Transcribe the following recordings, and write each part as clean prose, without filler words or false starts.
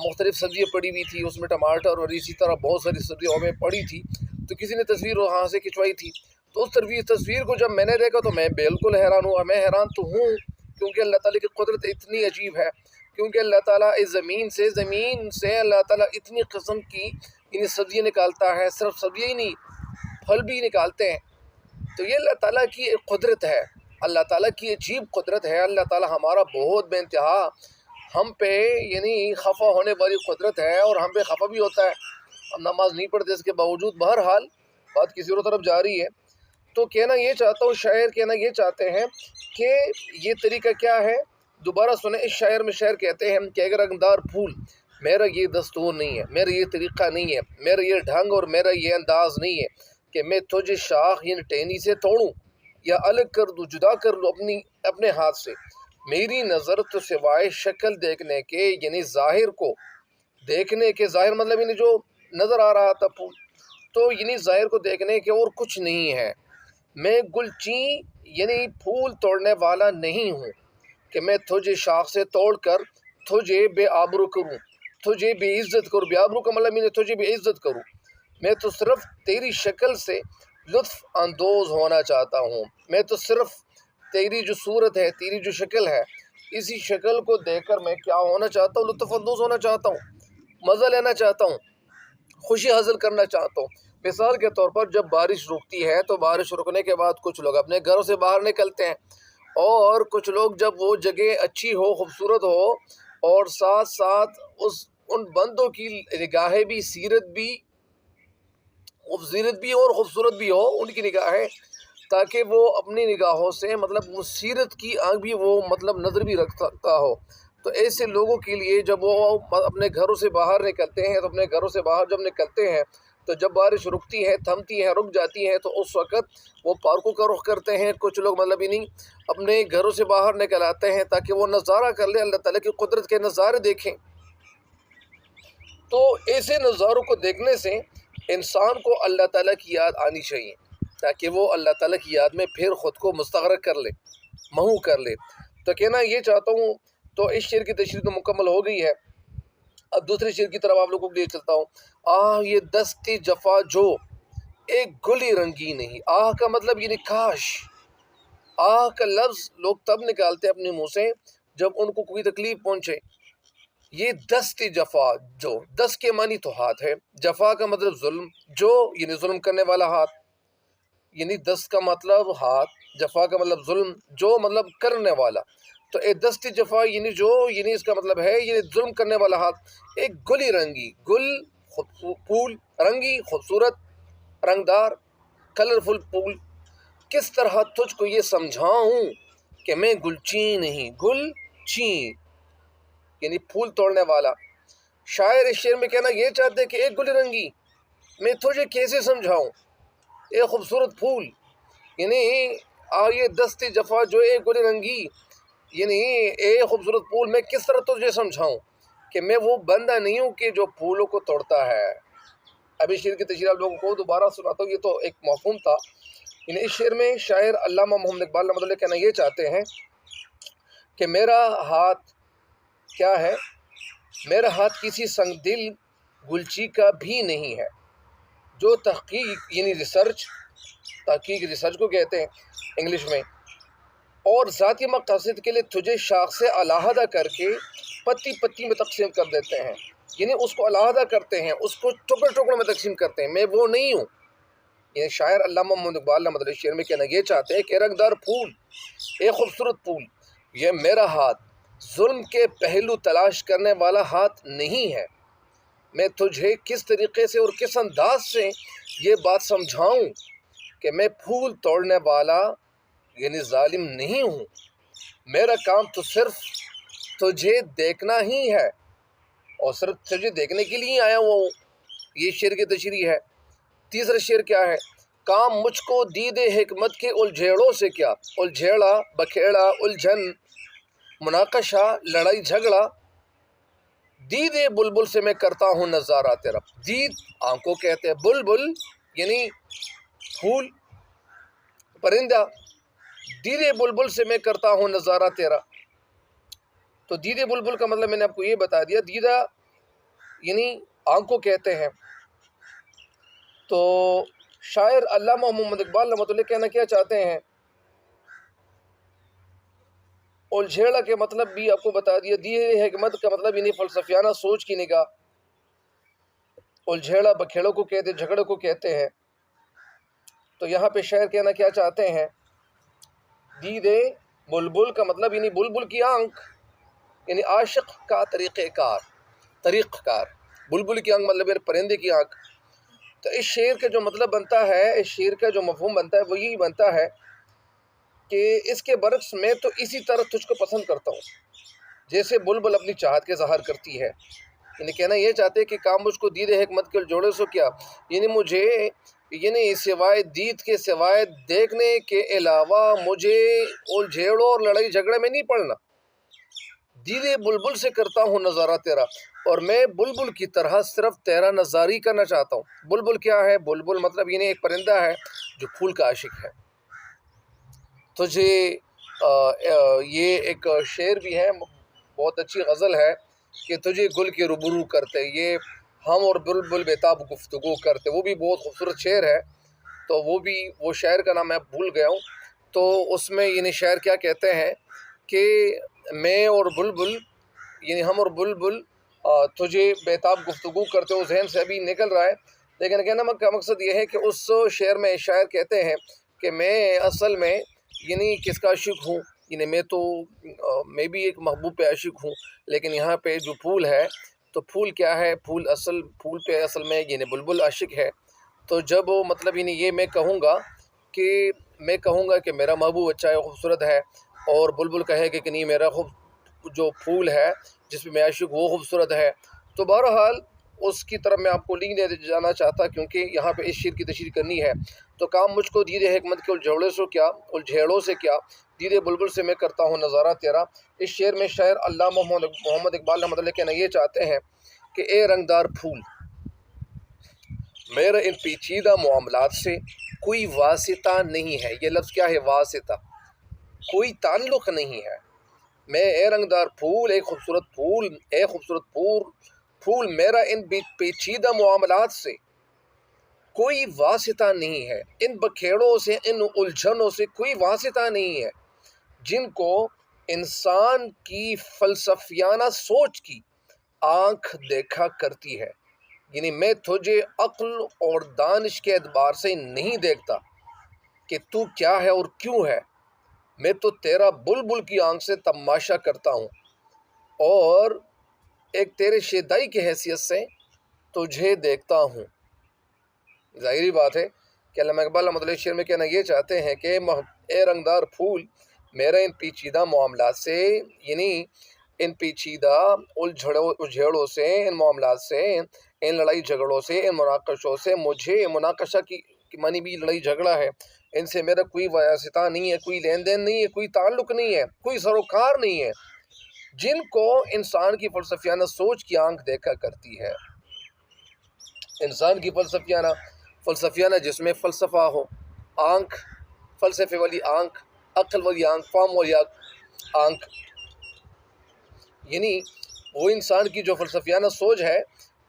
مختلف سبزیاں پڑی ہوئی تھی، اس میں ٹماٹر اور اسی طرح بہت ساری سبزیاں ہمیں پڑی تھی، تو کسی نے تصویر وہاں سے کھنچوائی تھی، تو اس تصویر کو جب میں نے دیکھا تو میں بالکل حیران ہوا. میں حیران تو ہوں کیونکہ اللہ تعالیٰ کی قدرت اتنی عجیب ہے، کیونکہ اللہ تعالیٰ اس زمین سے اللہ تعالیٰ اتنی قسم کی یعنی سبزیاں نکالتا ہے، صرف سبزیاں ہی نہیں پھل بھی نکالتے ہیں. تو یہ اللہ تعالیٰ کی ایک قدرت ہے، اللہ تعالیٰ کی عجیب قدرت ہے. اللہ تعالیٰ ہمارا بہت بے انتہا ہم پہ یعنی خفا ہونے والی قدرت ہے، اور ہم پہ خفا بھی ہوتا ہے. ہم نماز نہیں پڑھتے، اس کے باوجود بہرحال بات کسی اور طرف جاری ہے. تو کہنا یہ چاہتا ہوں، شاعر کہنا یہ چاہتے ہیں کہ یہ طریقہ کیا ہے. دوبارہ سنیں، اس شاعر میں شاعر کہتے ہیں کہ اگر رنگدار پھول، میرا یہ دستور نہیں ہے، میرا یہ طریقہ نہیں ہے، میرا یہ ڈھنگ اور میرا یہ انداز نہیں ہے کہ میں تجھے شاخ یعنی ٹہنی سے توڑوں یا الگ کر دوں، جدا کر لوں اپنے ہاتھ سے. میری نظر تو سوائے شکل دیکھنے کے یعنی ظاہر کو دیکھنے کے، ظاہر مطلب یعنی جو نظر آ رہا تھا پھول، تو یعنی ظاہر کو دیکھنے کے اور کچھ نہیں ہے. میں گلچین یعنی پھول توڑنے والا نہیں ہوں کہ میں تجھے شاخ سے توڑ کر تجھے بے آبرو کروں، تجھے بے عزت کروں. بے آبرو کا مطلب تجھے بے عزت کروں. میں تو صرف تیری شکل سے لطف اندوز ہونا چاہتا ہوں. میں تو صرف تیری جو صورت ہے، تیری جو شکل ہے، اسی شکل کو دیکھ کر میں کیا ہونا چاہتا ہوں، لطف اندوز ہونا چاہتا ہوں، مزہ لینا چاہتا ہوں، خوشی حاصل کرنا چاہتا ہوں. مثال کے طور پر جب بارش رکتی ہے تو بارش رکنے کے بعد کچھ لوگ اپنے گھروں سے باہر نکلتے ہیں، اور کچھ لوگ جب وہ جگہ اچھی ہو، خوبصورت ہو، اور ساتھ ساتھ ان بندوں کی نگاہیں بھی سیرت بھی اور خوبصورت بھی ہو ان کی نگاہیں، تاکہ وہ اپنی نگاہوں سے مطلب وہ سیرت کی آنکھ بھی وہ مطلب نظر بھی رکھتا ہو. تو ایسے لوگوں کے لیے جب وہ اپنے گھروں سے باہر نکلتے ہیں، تو اپنے گھروں سے باہر جب نکلتے ہیں تو جب بارش رکتی ہے، تھمتی ہے، رک جاتی ہے، تو اس وقت وہ پارکوں کا رخ کرتے ہیں. کچھ لوگ مطلب نہیں اپنے گھروں سے باہر نکل آتے ہیں تاکہ وہ نظارہ کر لیں، اللہ تعالیٰ کی قدرت کے نظارے دیکھیں. تو ایسے نظاروں کو دیکھنے سے انسان کو اللہ تعالیٰ کی یاد آنی چاہیے، تاکہ وہ اللہ تعالیٰ کی یاد میں پھر خود کو مستغرق کر لے، محو کر لے. تو کہنا یہ چاہتا ہوں، تو اس شعر کی تشریح تو مکمل ہو گئی ہے. اب دوسرے شعر کی طرف آپ لوگوں کے لیے چلتا ہوں. یہ دستی جفا جو ایک گلی رنگی نہیں. کا مطلب یعنی کاش. کا لفظ لوگ تب نکالتے اپنے منہ سے جب ان کو کوئی تکلیف پہنچے. یہ دست جفا جو، دست کے معنی تو ہاتھ ہے، جفا کا مطلب ظلم، جو یعنی ظلم کرنے والا ہاتھ، یعنی دست کا مطلب ہاتھ، جفا کا مطلب ظلم، جو مطلب کرنے والا. تو ایک دست جفا یعنی جو، یعنی اس کا مطلب ہے یعنی ظلم کرنے والا ہاتھ. ایک گلی رنگی، گل پھول، رنگی خوبصورت، رنگدار، کلرفل پھول، کس طرح تجھ کو یہ سمجھاؤں کہ میں گلچین نہیں. گل چین یعنی پھول توڑنے والا. شاعر اس شعر میں کہنا یہ چاہتے کہ ایک گل رنگی، میں تجھے کیسے سمجھاؤں، ایک خوبصورت پھول یعنی یہ دست جفا جو ایک گل رنگی یعنی ایک خوبصورت پھول، میں کس طرح تجھے سمجھاؤں کہ میں وہ بندہ نہیں ہوں کہ جو پھولوں کو توڑتا ہے. اب اس شعر کی تشریح آپ لوگوں کو دوبارہ سناتا ہوں. یہ تو ایک مفہوم تھا. یعنی اس شعر میں شاعر علامہ محمد اقبال رحمۃ اللہ کہنا یہ چاہتے ہیں کہ میرا ہاتھ کیا ہے، میرا ہاتھ کسی سنگ دل گلچی کا بھی نہیں ہے، جو تحقیق یعنی ریسرچ، تحقیق ریسرچ کو کہتے ہیں انگلش میں، اور ذاتی مقاصد کے لیے تجھے شاخ سے علیحدہ کر کے پتی پتی میں تقسیم کر دیتے ہیں. یعنی اس کو علیحدہ کرتے ہیں، اس کو ٹکڑے ٹکڑوں میں تقسیم کرتے ہیں. میں وہ نہیں ہوں. یہ شاعر علامہ محمد اقبال رحمۃ اللہ شعر میں کہنا یہ چاہتے ہیں کہ رنگدار پھول، ایک خوبصورت پھول، یہ میرا ہاتھ ظلم کے پہلو تلاش کرنے والا ہاتھ نہیں ہے. میں تجھے کس طریقے سے اور کس انداز سے یہ بات سمجھاؤں کہ میں پھول توڑنے والا یعنی ظالم نہیں ہوں. میرا کام تو صرف تجھے دیکھنا ہی ہے، اور صرف تجھے دیکھنے کے لیے آیا ہوا ہوں. یہ شعر کی تشریح ہے. تیسرا شعر کیا ہے؟ کام مجھ کو دید حکمت کے الجھیڑوں سے کیا، الجھیڑا، بکھیڑا، الجھن، مناقشہ، لڑائی جھگڑا. دید بلبل سے میں کرتا ہوں نظارہ تیرا. دید آنکھوں کہتے ہیں، بلبل یعنی پھول، پرندہ. دید بلبل سے میں کرتا ہوں نظارہ تیرا. تو دید بلبل کا مطلب میں نے آپ کو یہ بتا دیا. دیدہ یعنی آنکھ کو کہتے ہیں۔ تو شاعر علامہ محمد اقبال رحمۃ اللہ کہنا کیا چاہتے ہیں، الجھیڑا کے مطلب بھی آپ کو بتا دیا، دیے حکمت کا مطلب یعنی فلسفیانہ سوچ کی نگاہ۔ الجھیڑا بکھیڑوں کو کہتے، جھگڑوں کو کہتے ہیں۔ تو یہاں پہ شاعر کہنا کیا چاہتے ہیں، دید بلبل کا مطلب یعنی بلبل کی آنکھ، یعنی عاشق کا طریقہ کار، بلبل کی آنکھ مطلب یعنی پرندے کی آنکھ۔ تو اس شعر کا جو مطلب بنتا ہے، اس شعر کا جو مفہوم بنتا ہے وہ یہی بنتا ہے کہ اس کے برعکس میں تو اسی طرح تجھ کو پسند کرتا ہوں جیسے بلبل اپنی چاہت کے ظاہر کرتی ہے۔ یعنی کہنا یہ چاہتے کہ کام مجھ کو دید حکمت کے جوڑے سو کیا، یعنی مجھے یعنی سوائے دید کے، سوائے دیکھنے کے علاوہ مجھے الجھیڑوں اور لڑائی جھگڑے میں نہیں پڑنا۔ دید بلبل سے کرتا ہوں نظارہ تیرا، اور میں بلبل کی طرح صرف تیرا نظاری کرنا چاہتا ہوں۔ بلبل کیا ہے؟ بلبل مطلب یعنی ایک پرندہ ہے جو پھول کا عاشق ہے۔ تجھے یہ ایک شعر بھی ہے، بہت اچھی غزل ہے کہ تجھے گل کے روبرو کرتے، یہ ہم اور بلبل بیتاب گفتگو کرتے، وہ بھی بہت خوبصورت شعر ہے۔ تو وہ شاعر کا نام میں بھول گیا ہوں۔ تو اس میں یعنی شاعر کیا کہتے ہیں کہ میں اور بلبل یعنی ہم اور بلبل تجھے بیتاب گفتگو کرتے، وہ ذہن سے ابھی نکل رہا ہے، لیکن کہنا کا مقصد یہ ہے کہ اس شعر میں شاعر کہتے ہیں کہ میں اصل میں یعنی کس کا عاشق ہوں، یعنی میں بھی ایک محبوب پہ عاشق ہوں، لیکن یہاں پہ جو پھول ہے تو پھول کیا ہے، پھول پہ اصل میں یعنی بلبل عاشق ہے۔ تو جب مطلب یعنی یہ میں کہوں گا کہ میرا محبوب اچھا ہے، خوبصورت ہے، اور بلبل کہے گا کہ نہیں میرا جو پھول ہے جس پہ میں عاشق وہ خوبصورت ہے۔ تو بہرحال اس کی طرف میں آپ کو لنک دے جانا چاہتا کیونکہ یہاں پہ اس شعر کی تشریح کرنی ہے۔ تو کام مجھ کو دید حکمت کے الجھیڑوں سے کیا، دید بلبل سے میں کرتا ہوں نظارہ تیرا۔ اس شعر میں شاعر علامہ محمد اقبال رحمۃ اللہ کہنا یہ چاہتے ہیں کہ اے رنگدار پھول، میرا ان پیچیدہ معاملات سے کوئی واسطہ نہیں ہے۔ یہ لفظ کیا ہے؟ واسطہ، کوئی تعلق نہیں ہے۔ میں اے رنگدار پھول، ایک خوبصورت پھول، میرا ان پیچیدہ معاملات سے کوئی واسطہ نہیں ہے، ان بکھیڑوں سے، ان الجھنوں سے کوئی واسطہ نہیں ہے جن کو انسان کی فلسفیانہ سوچ کی آنکھ دیکھا کرتی ہے۔ یعنی میں تجھے عقل اور دانش کے اعتبار سے نہیں دیکھتا کہ تو کیا ہے اور کیوں ہے، میں تو تیرا بلبل کی آنکھ سے تماشا کرتا ہوں، اور ایک تیرے شیدائی کی حیثیت سے تجھے دیکھتا ہوں۔ ظاہری بات ہے کہ علامہ اقبال رحمۃ اللہ شعر میں کہنا یہ چاہتے ہیں کہ اے رنگدار پھول، میرا ان پیچیدہ معاملات سے، یعنی ان پیچیدہ الجھیڑوں سے، ان معاملات سے، ان لڑائی جھگڑوں سے، ان مناقشوں سے، مجھے مناقشہ کی معنی بھی لڑائی جھگڑا ہے، ان سے میرا کوئی واسطہ نہیں ہے، کوئی لین دین نہیں ہے، کوئی تعلق نہیں ہے، کوئی سروکار نہیں ہے جن کو انسان کی فلسفیانہ سوچ کی آنکھ دیکھا کرتی ہے۔ انسان کی فلسفیانہ جس میں فلسفہ ہو، آنکھ، فلسفے والی آنکھ، عقل والی آنکھ، فہم والی آنکھ، یعنی وہ انسان کی جو فلسفیانہ سوچ ہے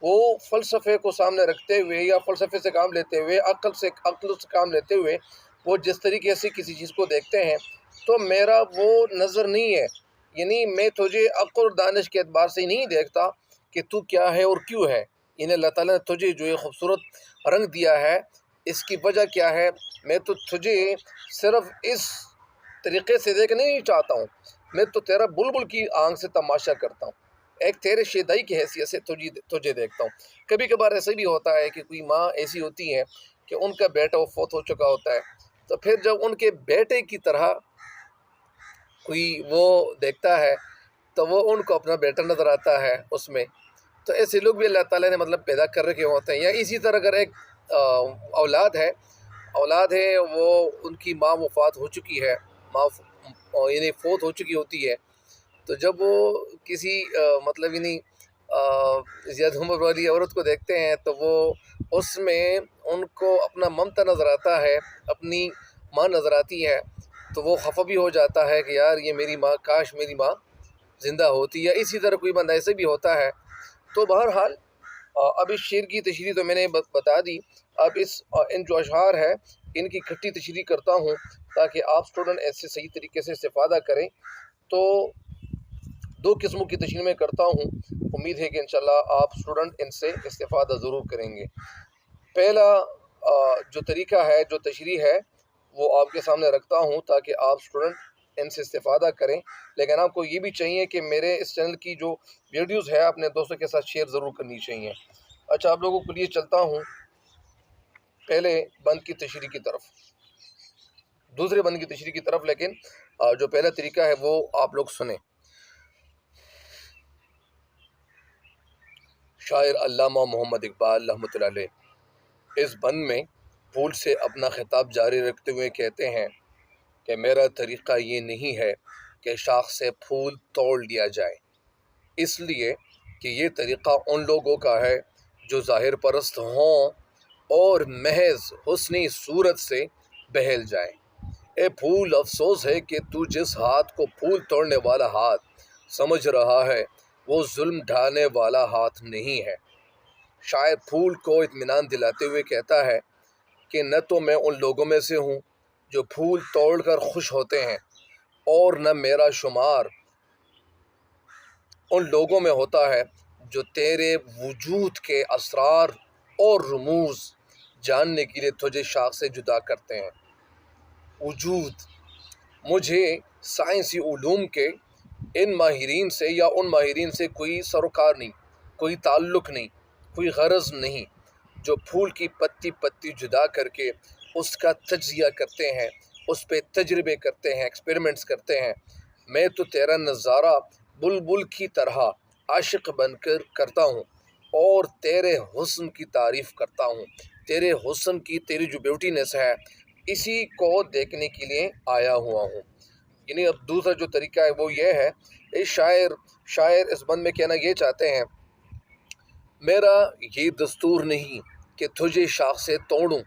وہ فلسفے کو سامنے رکھتے ہوئے یا فلسفے سے کام لیتے ہوئے، عقل سے کام لیتے ہوئے وہ جس طریقے سے کسی چیز کو دیکھتے ہیں، تو میرا وہ نظر نہیں ہے۔ یعنی میں تجھے عقل اور دانش کے اعتبار سے نہیں دیکھتا کہ تو کیا ہے اور کیوں ہے۔ یعنی اللہ تعالیٰ نے تجھے جو یہ خوبصورت رنگ دیا ہے اس کی وجہ کیا ہے، میں تو تجھے صرف اس طریقے سے دیکھنا نہیں چاہتا ہوں، میں تو تیرا بلبل کی آنکھ سے تماشا کرتا ہوں، ایک تیرے شیدائی کی حیثیت سے تجھے دیکھتا ہوں۔ کبھی کبھار ایسا بھی ہوتا ہے کہ کوئی ماں ایسی ہوتی ہے کہ ان کا بیٹا وہ فوت ہو چکا ہوتا ہے، تو پھر جب ان کے بیٹے کی طرح کوئی وہ دیکھتا ہے تو وہ ان کو اپنا بیٹا نظر آتا ہے اس میں۔ تو ایسے لوگ بھی اللہ تعالیٰ نے مطلب پیدا کر رکھے ہوتے ہیں۔ یا اسی طرح اگر ایک اولاد ہے وہ ان کی ماں وفات ہو چکی ہے، ماں یعنی فوت ہو چکی ہوتی ہے، تو جب وہ کسی مطلب یعنی زیادہ عمر والی عورت کو دیکھتے ہیں تو وہ اس میں ان کو اپنا ممتا نظر آتا ہے، اپنی ماں نظر آتی ہے، تو وہ خفا بھی ہو جاتا ہے کہ یار یہ میری ماں، کاش میری ماں زندہ ہوتی ہے۔ اسی طرح کوئی بندہ ایسے بھی ہوتا ہے۔ تو بہرحال اب اس شعر کی تشریح تو میں نے بتا دی، اب ان جو اشعار ہے ان کی کھٹی تشریح کرتا ہوں تاکہ آپ اسٹوڈنٹ ایسے صحیح طریقے سے استفادہ کریں۔ تو دو قسموں کی تشریح میں کرتا ہوں، امید ہے کہ انشاءاللہ آپ اسٹوڈنٹ ان سے استفادہ ضرور کریں گے۔ پہلا جو طریقہ ہے، جو تشریح ہے، وہ آپ کے سامنے رکھتا ہوں تاکہ آپ اسٹوڈنٹ ان سے استفادہ کریں، لیکن آپ کو یہ بھی چاہیے کہ میرے اس چینل کی جو ویڈیوز ہے اپنے دوستوں کے ساتھ شیئر ضرور کرنی چاہیے۔ اچھا، آپ لوگوں کے لیے چلتا ہوں پہلے بند کی تشریح کی طرف، دوسرے بند کی تشریح کی طرف، لیکن جو پہلا طریقہ ہے وہ آپ لوگ سنیں۔ شاعر علامہ محمد اقبال رحمۃ اللہ علیہ اس بند میں پھول سے اپنا خطاب جاری رکھتے ہوئے کہتے ہیں کہ میرا طریقہ یہ نہیں ہے کہ شاخ سے پھول توڑ لیا جائے، اس لیے کہ یہ طریقہ ان لوگوں کا ہے جو ظاہر پرست ہوں اور محض حسنی صورت سے بہل جائیں۔ اے پھول، افسوس ہے کہ تو جس ہاتھ کو پھول توڑنے والا ہاتھ سمجھ رہا ہے وہ ظلم ڈھانے والا ہاتھ نہیں ہے۔ شاعر پھول کو اطمینان دلاتے ہوئے کہتا ہے کہ نہ تو میں ان لوگوں میں سے ہوں جو پھول توڑ کر خوش ہوتے ہیں، اور نہ میرا شمار ان لوگوں میں ہوتا ہے جو تیرے وجود کے اسرار اور رموز جاننے کے لیے تجھے شاخ سے جدا کرتے ہیں۔ وجود، مجھے سائنسی علوم کے ان ماہرین سے یا ان ماہرین سے کوئی سروکار نہیں، کوئی تعلق نہیں، کوئی غرض نہیں جو پھول کی پتی پتی جدا کر کے اس کا تجزیہ کرتے ہیں، اس پہ تجربے کرتے ہیں، ایکسپیریمنٹس کرتے ہیں۔ میں تو تیرا نظارہ بلبل کی طرح عاشق بن کر کرتا ہوں اور تیرے حسن کی تعریف کرتا ہوں، تیرے حسن کی، تیری جو بیوٹینس ہے اسی کو دیکھنے کے لیے آیا ہوا ہوں۔ یعنی اب دوسرا جو طریقہ ہے وہ یہ ہے، اس شاعر اس بند میں کہنا یہ چاہتے ہیں، میرا یہ دستور نہیں کہ تجھے شاخ سے توڑوں،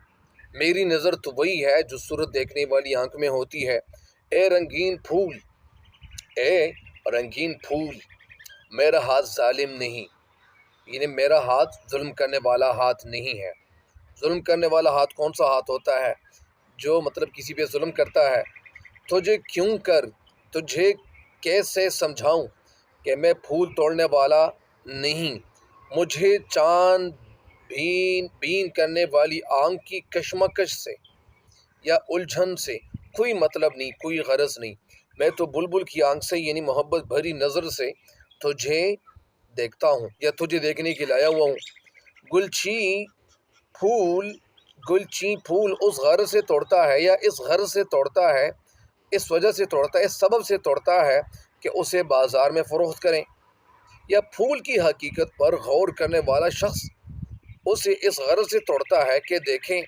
میری نظر تو وہی ہے جو صورت دیکھنے والی آنکھ میں ہوتی ہے۔ اے رنگین پھول، اے رنگین پھول، میرا ہاتھ ظالم نہیں، یعنی میرا ہاتھ ظلم کرنے والا ہاتھ نہیں ہے۔ ظلم کرنے والا ہاتھ کون سا ہاتھ ہوتا ہے؟ جو مطلب کسی پہ ظلم کرتا ہے۔ تجھے کیسے سمجھاؤں کہ میں پھول توڑنے والا نہیں، مجھے چاند بین کرنے والی آنکھ کی کشمکش سے یا الجھن سے کوئی مطلب نہیں، کوئی غرض نہیں۔ میں تو بلبل کی آنکھ سے، یعنی محبت بھری نظر سے تجھے دیکھتا ہوں یا تجھے دیکھنے کے لیے آیا ہوا ہوں۔ گلچی پھول اس غرض سے توڑتا ہے یا اس غرض سے توڑتا ہے، اس وجہ سے توڑتا ہے، اس سبب سے توڑتا ہے کہ اسے بازار میں فروخت کریں، یا پھول کی حقیقت پر غور کرنے والا شخص اسے اس غرض سے توڑتا ہے کہ دیکھیں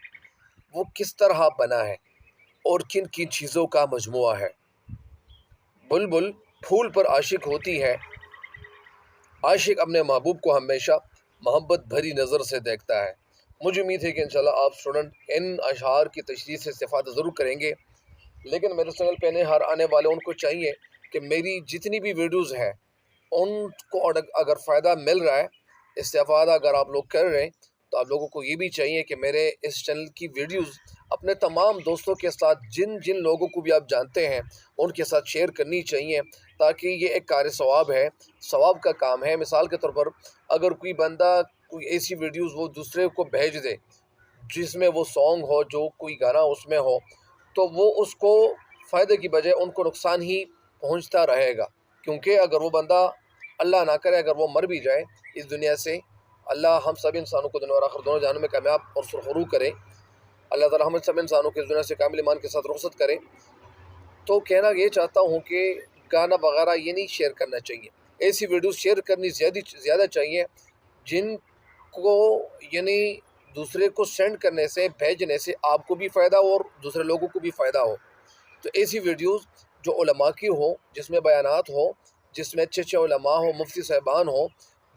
وہ کس طرح بنا ہے اور کن کن چیزوں کا مجموعہ ہے۔ بلبل پھول پر عاشق ہوتی ہے، عاشق اپنے محبوب کو ہمیشہ محبت بھری نظر سے دیکھتا ہے۔ مجھے امید ہے کہ انشاءاللہ آپ اسٹوڈنٹ ان اشعار کی تشریح سے استفادہ ضرور کریں گے، لیکن میرے چینل پہ ہر آنے والے ان کو چاہیے کہ میری جتنی بھی ویڈیوز ہیں ان کو اگر فائدہ مل رہا ہے، استفادہ اگر آپ لوگ کر رہے ہیں، تو آپ لوگوں کو یہ بھی چاہیے کہ میرے اس چینل کی ویڈیوز اپنے تمام دوستوں کے ساتھ، جن لوگوں کو بھی آپ جانتے ہیں ان کے ساتھ شیئر کرنی چاہیے، تاکہ یہ ایک کار ثواب ہے، ثواب کا کام ہے۔ مثال کے طور پر اگر کوئی بندہ کوئی ایسی ویڈیوز وہ دوسرے کو بھیج دے جس میں وہ سانگ ہو، جو کوئی گانا اس میں ہو، تو وہ اس کو فائدے کی بجائے ان کو نقصان ہی پہنچتا رہے گا، کیونکہ اگر وہ بندہ اللہ نہ کرے اگر وہ مر بھی جائے اس دنیا سے، اللہ ہم سب انسانوں کو دنیا اور آخر دونوں جہانوں میں کامیاب اور سرخرو کرے، اللہ تعالی ہم سب انسانوں کو اس دنیا سے کامل ایمان کے ساتھ رخصت کرے۔ تو کہنا یہ چاہتا ہوں کہ گانا وغیرہ یہ نہیں شیئر کرنا چاہیے، ایسی ویڈیوز شیئر کرنی زیادہ چاہیے جن کو یعنی دوسرے کو سینڈ کرنے سے، بھیجنے سے آپ کو بھی فائدہ ہو اور دوسرے لوگوں کو بھی فائدہ ہو۔ تو ایسی ویڈیوز جو علماء کی ہو، جس میں بیانات ہو، جس میں اچھے اچھے علماء ہو، مفتی صاحبان ہو،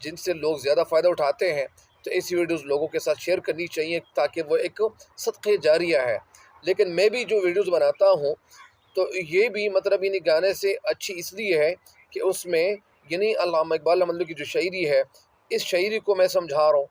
جن سے لوگ زیادہ فائدہ اٹھاتے ہیں، تو ایسی ویڈیوز لوگوں کے ساتھ شیئر کرنی چاہیے تاکہ وہ ایک صدقہ جاریہ ہے۔ لیکن میں بھی جو ویڈیوز بناتا ہوں تو یہ بھی مطلب یعنی گانے سے اچھی اس لیے ہے کہ اس میں یعنی علامہ اقبال رحمۃ اللہ کی جو شاعری ہے اس شاعری کو میں سمجھا رہا ہوں،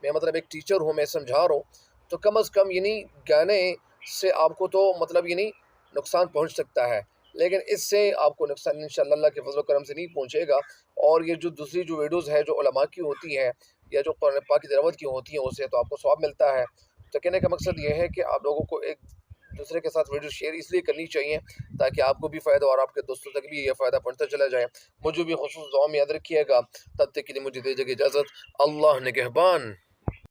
میں مطلب ایک ٹیچر ہوں، میں سمجھا رہا ہوں، تو کم از کم یعنی گانے سے آپ کو تو مطلب یعنی نقصان پہنچ سکتا ہے، لیکن اس سے آپ کو نقصان انشاءاللہ اللہ کے فضل و کرم سے نہیں پہنچے گا۔ اور یہ جو دوسری جو ویڈیوز ہے جو علماء کی ہوتی ہیں یا جو قرآن پاک کی تلاوت کی ہوتی ہیں، اس سے تو آپ کو ثواب ملتا ہے۔ تو کہنے کا مقصد یہ ہے کہ آپ لوگوں کو ایک دوسرے کے ساتھ ویڈیو شیئر اس لیے کرنی چاہیے تاکہ آپ کو بھی فائدہ اور آپ کے دوستوں تک بھی یہ فائدہ پہنچتا چلا جائے۔ مجھے بھی خصوص دعا میں یاد رکھیے گا۔ تب تک کے لیے مجھے دیجیے اجازت۔ اللہ نگہبان۔